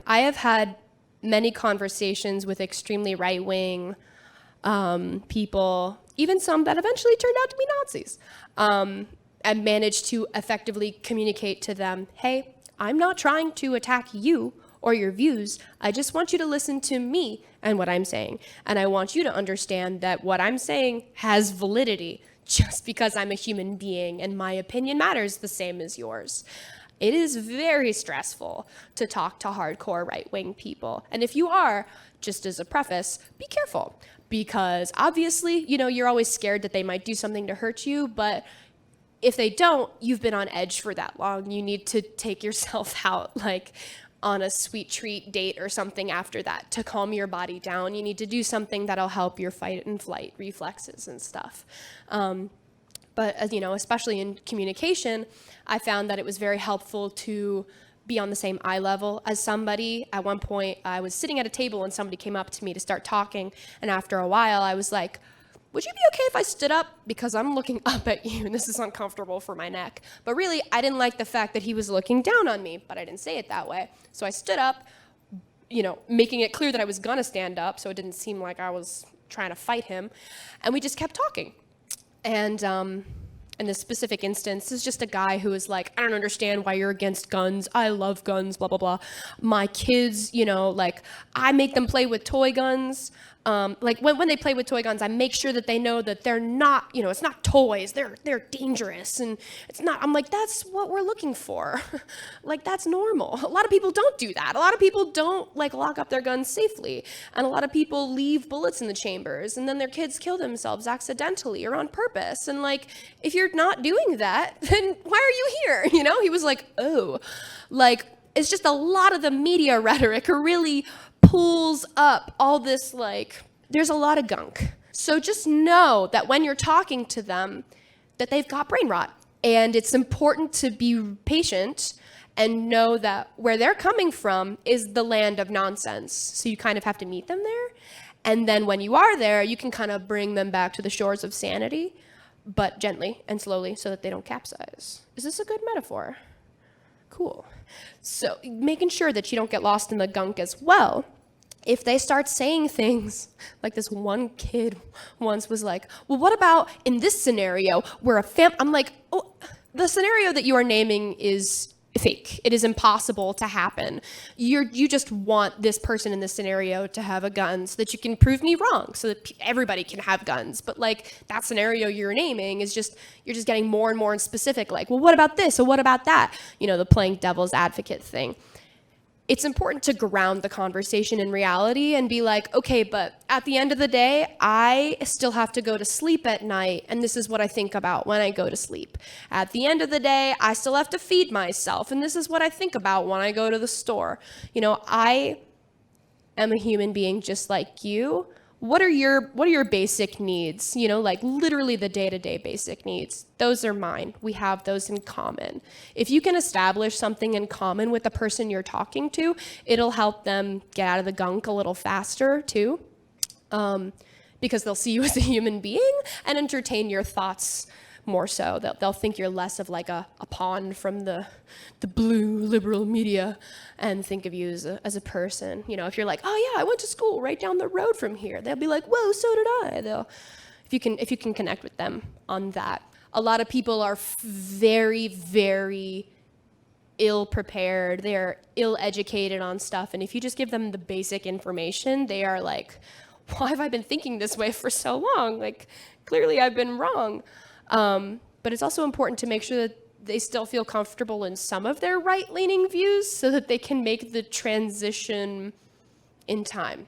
I have had many conversations with extremely right-wing people, even some that eventually turned out to be Nazis, and managed to effectively communicate to them, hey, I'm not trying to attack you or your views. I just want you to listen to me and what I'm saying. And I want you to understand that what I'm saying has validity just because I'm a human being and my opinion matters the same as yours. It is very stressful to talk to hardcore right-wing people. And if you are, just as a preface, be careful. Because obviously, you're always scared that they might do something to hurt you, but if they don't, you've been on edge for that long. You need to take yourself out, like on a sweet treat date or something after that to calm your body down. You need to do something that'll help your fight and flight reflexes and stuff. But especially in communication, I found that it was very helpful to be on the same eye level as somebody. At one point, I was sitting at a table and somebody came up to me to start talking. And after a while, I was like, would you be okay if I stood up? Because I'm looking up at you and this is uncomfortable for my neck. But really, I didn't like the fact that he was looking down on me, but I didn't say it that way. So I stood up, making it clear that I was gonna stand up so it didn't seem like I was trying to fight him. And we just kept talking. And in this specific instance, this is just a guy who is like, I don't understand why you're against guns. I love guns, blah, blah, blah. My kids, I make them play with toy guns. When they play with toy guns, I make sure that they know that they're not, it's not toys. They're dangerous. And it's not, I'm like, that's what we're looking for. Like, that's normal. A lot of people don't do that. A lot of people don't lock up their guns safely. And a lot of people leave bullets in the chambers and then their kids kill themselves accidentally or on purpose. And if you're not doing that, then why are you here? He was like, oh, it's just a lot of the media rhetoric really pulls up all this, there's a lot of gunk. So just know that when you're talking to them, that they've got brain rot. And it's important to be patient and know that where they're coming from is the land of nonsense. So you kind of have to meet them there. And then when you are there, you can kind of bring them back to the shores of sanity, but gently and slowly so that they don't capsize. Is this a good metaphor? Cool. So making sure that you don't get lost in the gunk as well. If they start saying things like this one kid once was like, well, what about in this scenario where I'm like, oh, the scenario that you are naming is fake. It is impossible to happen. You just want this person in this scenario to have a gun so that you can prove me wrong, so that everybody can have guns. But that scenario you're naming is you're just getting more and more specific. Well, what about this? Or what about that? The playing devil's advocate thing. It's important to ground the conversation in reality and be like, okay, but at the end of the day, I still have to go to sleep at night, and this is what I think about when I go to sleep. At the end of the day, I still have to feed myself, and this is what I think about when I go to the store. I am a human being just like you. What are your basic needs? Literally the day-to-day basic needs. Those are mine. We have those in common. If you can establish something in common with the person you're talking to, it'll help them get out of the gunk a little faster too, because they'll see you as a human being and entertain your thoughts more so. They'll think you're less of a pawn from the blue liberal media and think of you as a person. If you're like, oh yeah, I went to school right down the road from here, they'll be like, whoa, so did I. If you can connect with them on that. A lot of people are very, very ill prepared. They're ill educated on stuff. And if you just give them the basic information, they are like, why have I been thinking this way for so long? Clearly I've been wrong. But it's also important to make sure that they still feel comfortable in some of their right-leaning views so that they can make the transition in time.